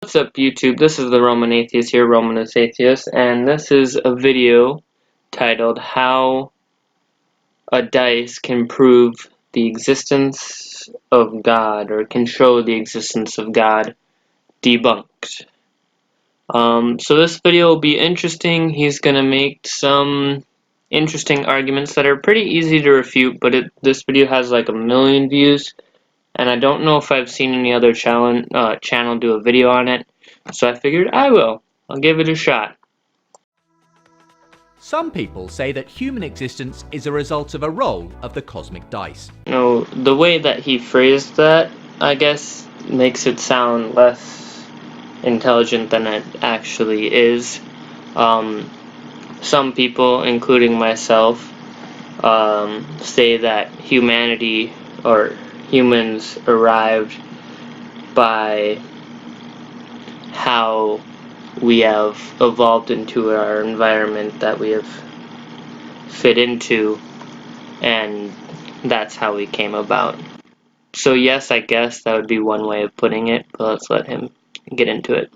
What's up, YouTube? This is the Roman Atheist here, Romanus Atheist, and this is a video titled How a Dice Can Prove the Existence of God, or can show the existence of God, debunked. So this video will be interesting. He's going to make some interesting arguments that are pretty easy to refute, but this video has like 1 million views. And I don't know if I've seen any other channel do a video on it, so I figured I will. I'll give it a shot. Some people say that human existence is a result of a roll of the cosmic dice. No, the way that he phrased that, I guess, makes it sound less intelligent than it actually is. Some people, including myself, say that humanity or humans arrived by how we have evolved into our environment that we have fit into, and that's how we came about. So yes, I guess that would be one way of putting it, but let's let him get into it.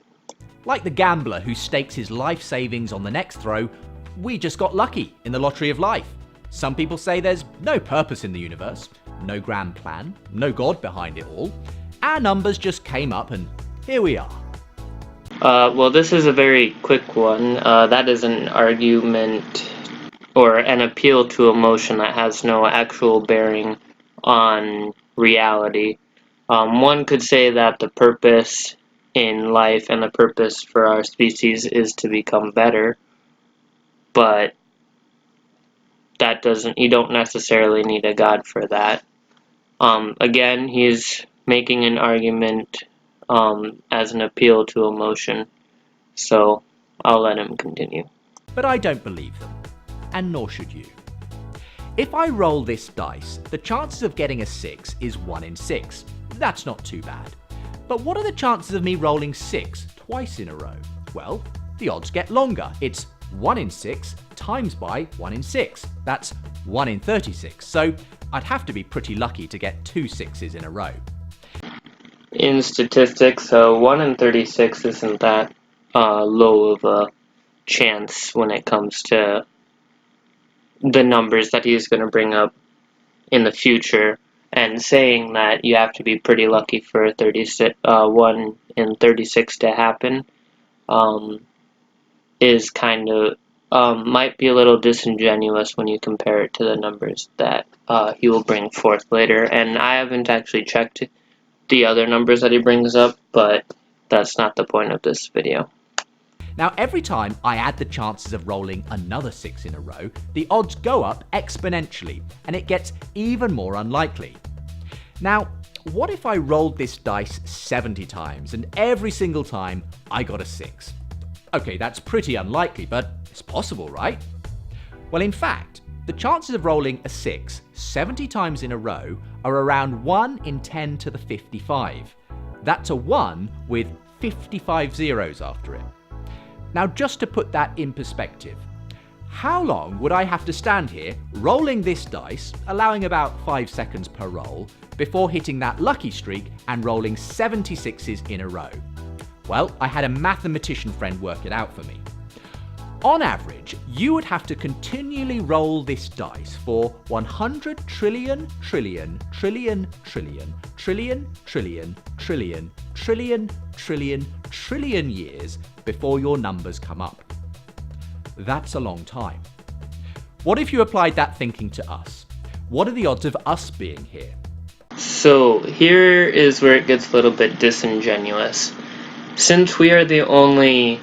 Like the gambler who stakes his life savings on the next throw, we just got lucky in the lottery of life. Some people say there's no purpose in the universe, no grand plan, no God behind it all. Our numbers just came up and here we are. Well, this is a very quick one. That is an argument or an appeal to emotion that has no actual bearing on reality. One could say that the purpose in life and the purpose for our species is to become better, but you don't necessarily need a God for that. Again, he's making an argument as an appeal to emotion, so I'll let him continue. But I don't believe them, and nor should you. If I roll this dice, the chances of getting a 6 is 1 in 6. That's not too bad. But what are the chances of me rolling 6 twice in a row? Well, the odds get longer. It's 1 in 6 times by 1 in 6. That's 1 in 36. So I'd have to be pretty lucky to get 2 6s in a row. In statistics, 1 in 36 isn't that low of a chance when it comes to the numbers that he's going to bring up in the future, and saying that you have to be pretty lucky for 1 in 36 to happen is kind of might be a little disingenuous when you compare it to the numbers that he will bring forth later. And I haven't actually checked the other numbers that he brings up, but that's not the point of this video. Now, every time I add the chances of rolling another 6 in a row, the odds go up exponentially, and it gets even more unlikely. Now, what if I rolled this dice 70 times, and every single time I got a 6? Okay, that's pretty unlikely, but it's possible, right? Well, in fact, the chances of rolling a 6 70 times in a row are around 1 in 10 to the 55. That's a 1 with 55 zeros after it. Now, just to put that in perspective, how long would I have to stand here rolling this dice, allowing about 5 seconds per roll, before hitting that lucky streak and rolling 76s in a row? Well, I had a mathematician friend work it out for me. On average, you would have to continually roll this dice for 100 trillion, trillion, trillion, trillion, trillion, trillion, trillion, trillion, trillion, trillion years before your numbers come up. That's a long time. What if you applied that thinking to us? What are the odds of us being here? So here is where it gets a little bit disingenuous. Since we are the only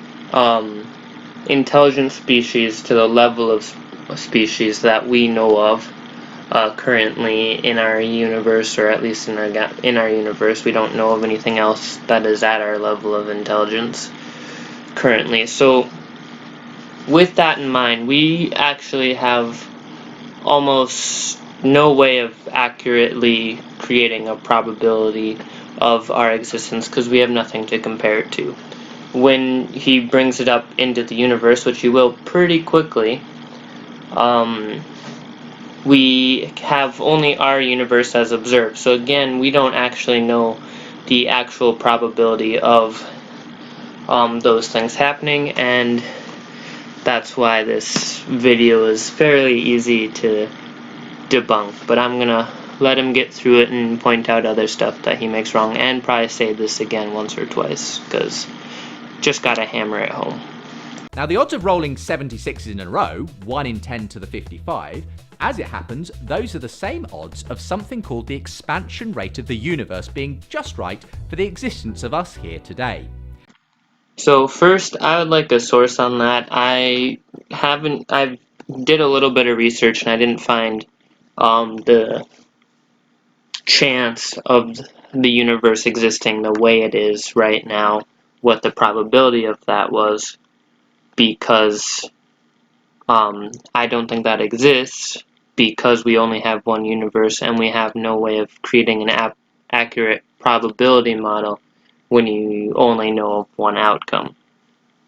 intelligent species to the level of species that we know of currently in our universe, or at least in our universe, we don't know of anything else that is at our level of intelligence currently. So with that in mind, we actually have almost no way of accurately creating a probability of our existence because we have nothing to compare it to. When he brings it up into the universe, which he will pretty quickly, we have only our universe as observed. So again, we don't actually know the actual probability of those things happening, and that's why this video is fairly easy to debunk. But I'm gonna let him get through it and point out other stuff that he makes wrong, and probably say this again once or twice, because just gotta hammer it home. Now, the odds of rolling 76s in a row, 1 in 10 to the 55, as it happens, those are the same odds of something called the expansion rate of the universe being just right for the existence of us here today. So first, I would like a source on that. I did a little bit of research and I didn't find the chance of the universe existing the way it is right now, what the probability of that was, because I don't think that exists, because we only have one universe and we have no way of creating an accurate probability model when you only know of one outcome,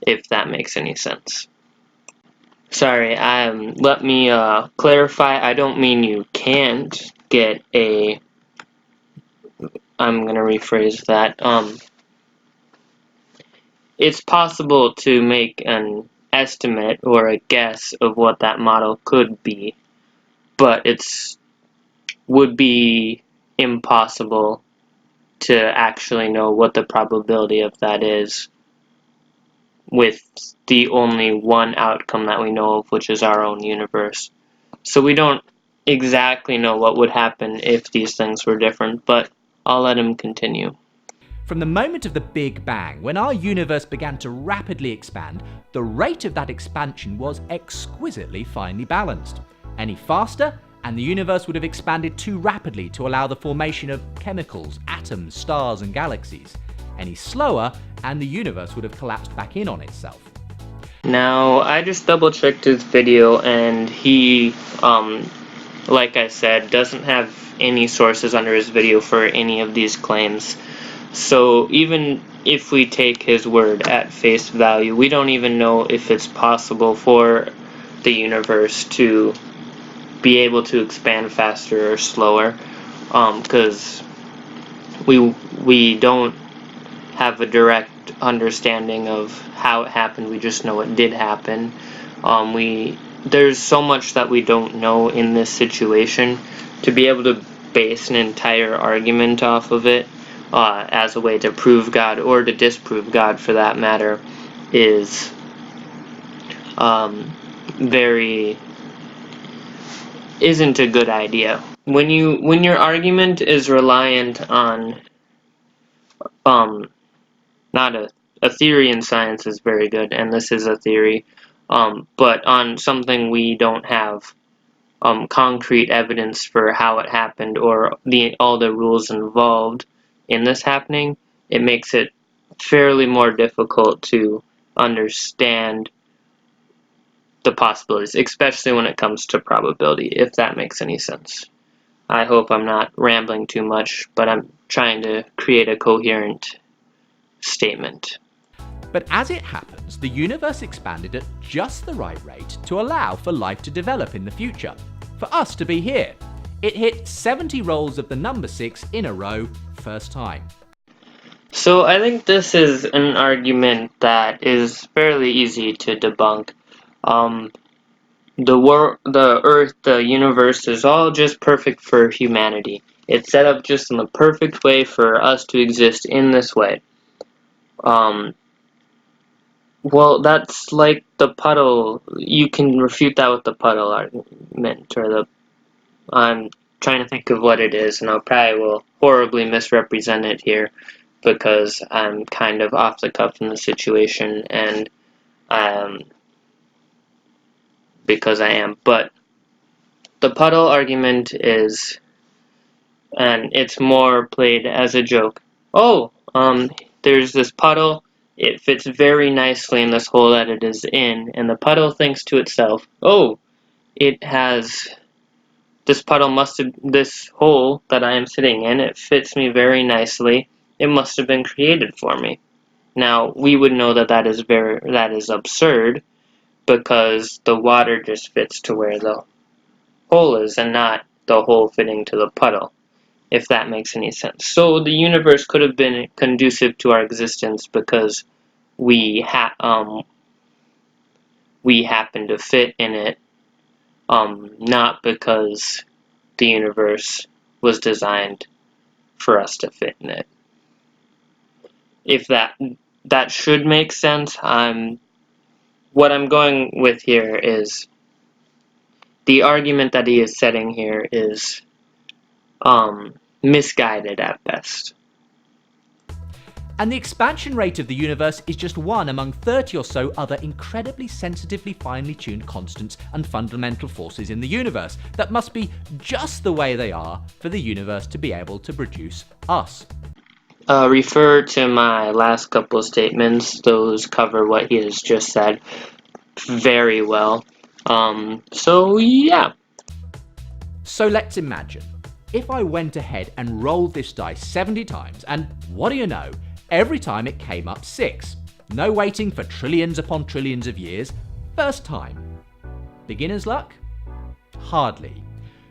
if that makes any sense. Sorry, let me clarify. I don't mean you can't get a... I'm going to rephrase that. It's possible to make an estimate or a guess of what that model could be, but it's would be impossible to actually know what the probability of that is with the only one outcome that we know of, which is our own universe. So we don't exactly know what would happen if these things were different, but I'll let him continue. From the moment of the Big Bang, when our universe began to rapidly expand, the rate of that expansion was exquisitely finely balanced. Any faster, and the universe would have expanded too rapidly to allow the formation of chemicals, atoms, stars, and galaxies. Any slower, and the universe would have collapsed back in on itself. Now, I just double-checked his video, and he, like I said, doesn't have any sources under his video for any of these claims. So even if we take his word at face value, we don't even know if it's possible for the universe to be able to expand faster or slower, because we don't have a direct understanding of how it happened. We just know it did happen. There's so much that we don't know in this situation. To be able to base an entire argument off of it as a way to prove God, or to disprove God for that matter, is isn't a good idea. When your argument is reliant on not a theory in science is very good, and this is a theory, but on something we don't have concrete evidence for how it happened, or all the rules involved in this happening, it makes it fairly more difficult to understand the possibilities, especially when it comes to probability, if that makes any sense. I hope I'm not rambling too much, but I'm trying to create a coherent statement. But as it happens, the universe expanded at just the right rate to allow for life to develop in the future, for us to be here. It hit 70 rolls of the number 6 in a row, first time. So I think this is an argument that is fairly easy to debunk. The Earth, the universe is all just perfect for humanity. It's set up just in the perfect way for us to exist in this way. Well, that's like the puddle. You can refute that with the puddle argument, or the... I'm trying to think of what it is, and I probably will horribly misrepresent it here, because I'm kind of off the cuff in the situation, and because I am. But the puddle argument is, and it's more played as a joke. Oh, there's this puddle. It fits very nicely in this hole that it is in, and the puddle thinks to itself, oh, this hole that I am sitting in, it fits me very nicely. It must have been created for me. Now, we would know that that is absurd, because the water just fits to where the hole is, and not the hole fitting to the puddle, if that makes any sense. So the universe could have been conducive to our existence because we we happen to fit in it, not because the universe was designed for us to fit in it. If that should make sense, what I'm going with here is the argument that he is setting here is misguided at best. And the expansion rate of the universe is just one among 30 or so other incredibly sensitively finely tuned constants and fundamental forces in the universe that must be just the way they are for the universe to be able to produce us. Refer to my last couple of statements. Those cover what he has just said very well. So yeah. So let's imagine if I went ahead and rolled this dice 70 times, and what do you know? Every time it came up 6. No waiting for trillions upon trillions of years. First time. Beginner's luck? Hardly.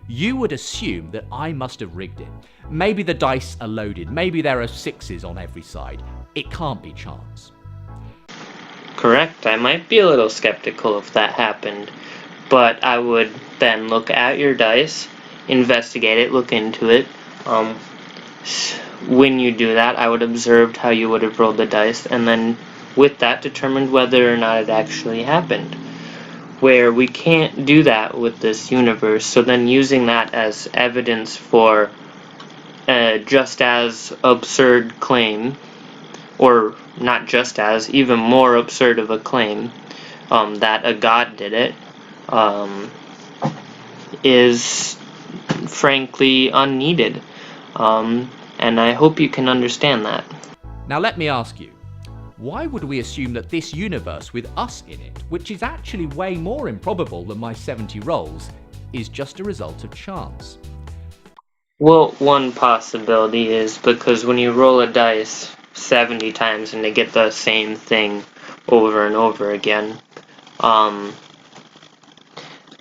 You would assume that I must have rigged it. Maybe the dice are loaded. Maybe there are 6s on every side. It can't be chance. Correct. I might be a little skeptical if that happened, but I would then look at your dice, investigate it, look into it. When you do that, I would observe how you would have rolled the dice, and then with that determined whether or not it actually happened. Where we can't do that with this universe, so then using that as evidence for a just as absurd claim, or not just as, even more absurd of a claim, that a god did it, is frankly unneeded. And I hope you can understand that. Now let me ask you, why would we assume that this universe with us in it, which is actually way more improbable than my 70 rolls, is just a result of chance? Well, one possibility is because when you roll a dice 70 times and they get the same thing over and over again,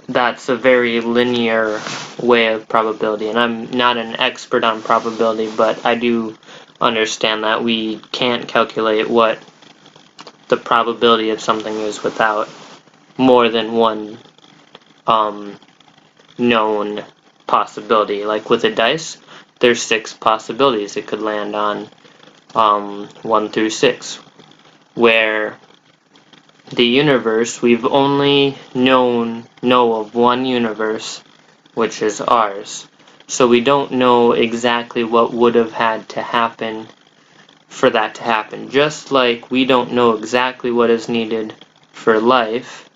that's a very linear way of probability, and I'm not an expert on probability, but I do understand that we can't calculate what the probability of something is without more than one known possibility. Like with a dice, there's 6 possibilities it could land on, 1 through 6, where the universe, we've only know of one universe, which is ours. So we don't know exactly what would have had to happen for that to happen. Just like we don't know exactly what is needed for life,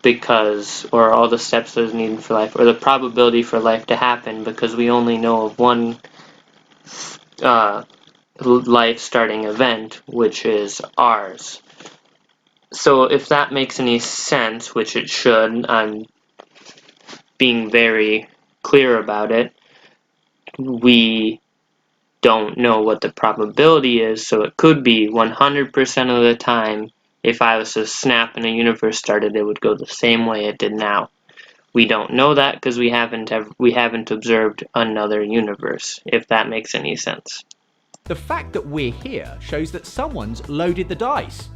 because, or all the steps that is needed for life, or the probability for life to happen, because we only know of one life-starting event, which is ours. So if that makes any sense, which it should, I'm being very clear about it, we don't know what the probability is, so it could be 100% of the time, if I was to snap and a universe started, it would go the same way it did now. We don't know that because we haven't observed another universe, if that makes any sense. The fact that we're here shows that someone's loaded the dice.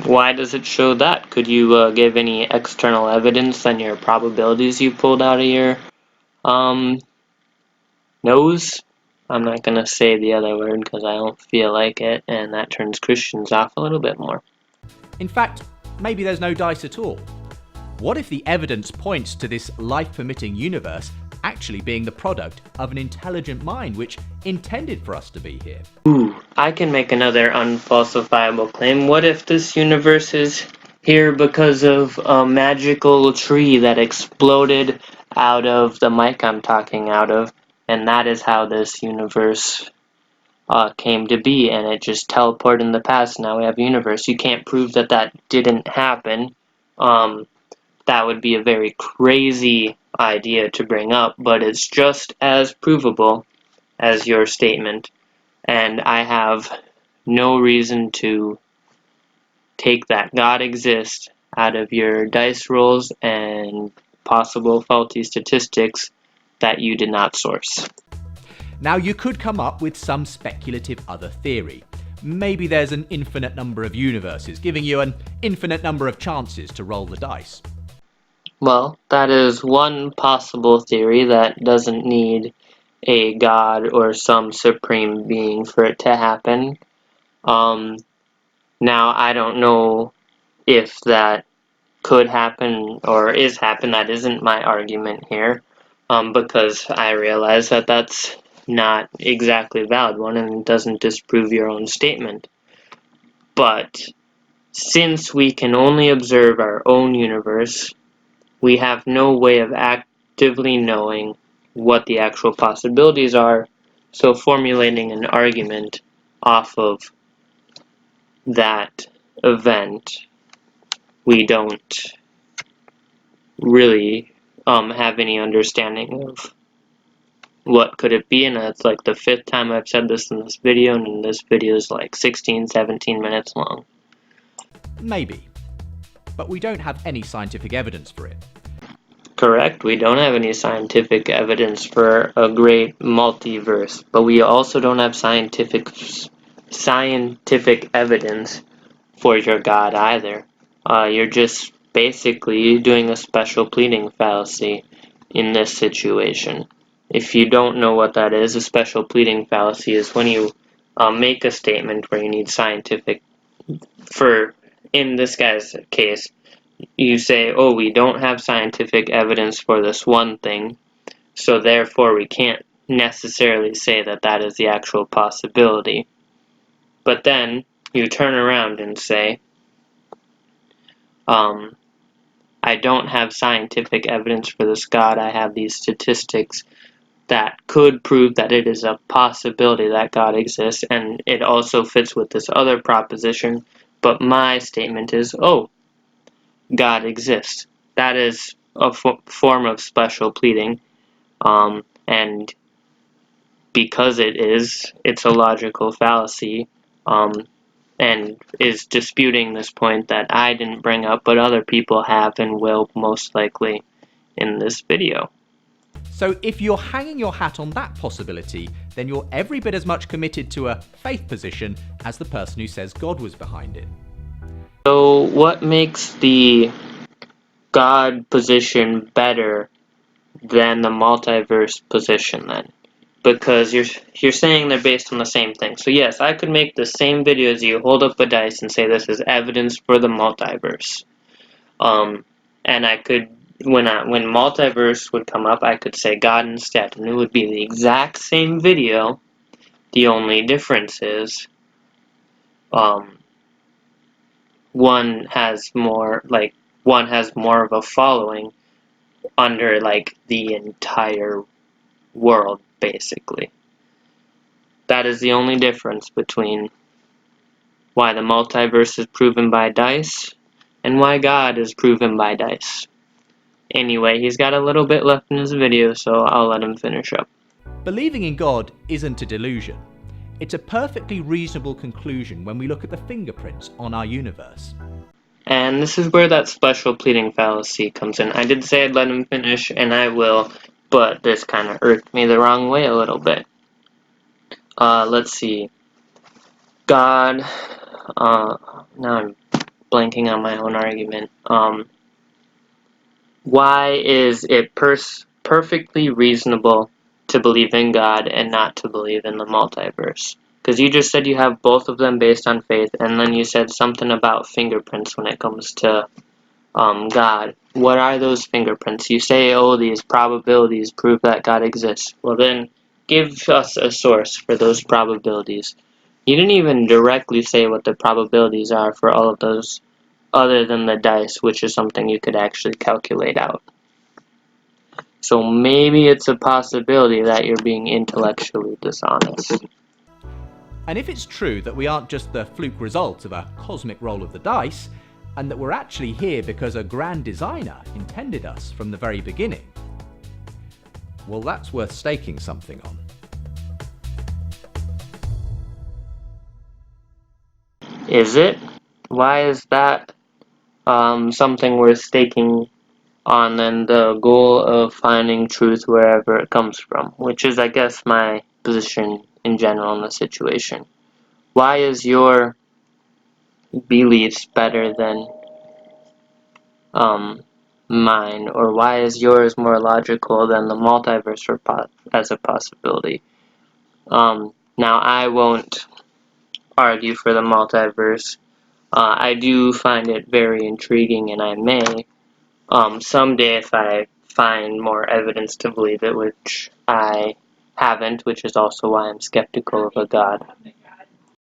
Why does it show that? Could you give any external evidence than your probabilities you pulled out of your nose? I'm not going to say the other word because I don't feel like it, and that turns Christians off a little bit more. In fact, maybe there's no dice at all. What if the evidence points to this life-permitting universe actually being the product of an intelligent mind which intended for us to be here? Ooh, I can make another unfalsifiable claim. What if this universe is here because of a magical tree that exploded out of the mic I'm talking out of, and that is how this universe came to be, and it just teleported in the past. Now we have a universe. You can't prove that that didn't happen. That would be a very crazy idea to bring up, but it's just as provable as your statement, and I have no reason to take that God exists out of your dice rolls and possible faulty statistics that you did not source. Now, you could come up with some speculative other theory, maybe there's an infinite number of universes, giving you an infinite number of chances to roll the dice. Well, that is one possible theory that doesn't need a god or some supreme being for it to happen. Now, I don't know if that could happen or is happen. That isn't my argument here, because I realize that that's not exactly a valid one and doesn't disprove your own statement. But since we can only observe our own universe, we have no way of actively knowing what the actual possibilities are, so formulating an argument off of that event, we don't really have any understanding of what could it be, and it's like the 5th time I've said this in this video, and this video is like 16-17 minutes long. Maybe. But we don't have any scientific evidence for it. Correct, we don't have any scientific evidence for a great multiverse, but we also don't have scientific evidence for your God either. You're just basically doing a special pleading fallacy in this situation. If you don't know what that is, a special pleading fallacy is when you make a statement where you need scientific, in this guy's case, you say, oh, we don't have scientific evidence for this one thing, so therefore we can't necessarily say that that is the actual possibility. But then you turn around and say, I don't have scientific evidence for this God, I have these statistics that could prove that it is a possibility that God exists, and it also fits with this other proposition, but my statement is, oh, God exists. That is a form of special pleading, and because it's a logical fallacy, and is disputing this point that I didn't bring up, but other people have and will most likely in this video. So if you're hanging your hat on that possibility, then you're every bit as much committed to a faith position as the person who says God was behind it. So what makes the God position better than the multiverse position then? Because you're saying they're based on the same thing. So yes, I could make the same video as you, hold up a dice and say this is evidence for the multiverse. And I could, when multiverse would come up, I could say God instead, and it would be the exact same video. The only difference is, one has more of a following under like the entire world, basically. That is the only difference between why the multiverse is proven by dice and why God is proven by dice. Anyway, he's got a little bit left in his video, so I'll let him finish up. Believing in God isn't a delusion. It's a perfectly reasonable conclusion when we look at the fingerprints on our universe. And this is where that special pleading fallacy comes in. I did say I'd let him finish, and I will, but this kind of irked me the wrong way a little bit. Let's see. God, now I'm blanking on my own argument. Why is it perfectly reasonable to believe in God and not to believe in the multiverse? Because you just said you have both of them based on faith, and then you said something about fingerprints when it comes to God. What are those fingerprints? You say, oh, these probabilities prove that God exists. Well then, give us a source for those probabilities. You didn't even directly say what the probabilities are for all of those, other than the dice, which is something you could actually calculate out. So maybe it's a possibility that you're being intellectually dishonest. And if it's true that we aren't just the fluke result of a cosmic roll of the dice, and that we're actually here because a grand designer intended us from the very beginning, well, that's worth staking something on. Is it? Why is that something worth staking on than the goal of finding truth wherever it comes from? Which is, I guess, my position in general in the situation. why is your beliefs better than mine, or why is yours more logical than the multiverse as a possibility? Now I won't argue for the multiverse. I do find it very intriguing, and I may someday, if I find more evidence to believe it, which I haven't, which is also why I'm skeptical of a God.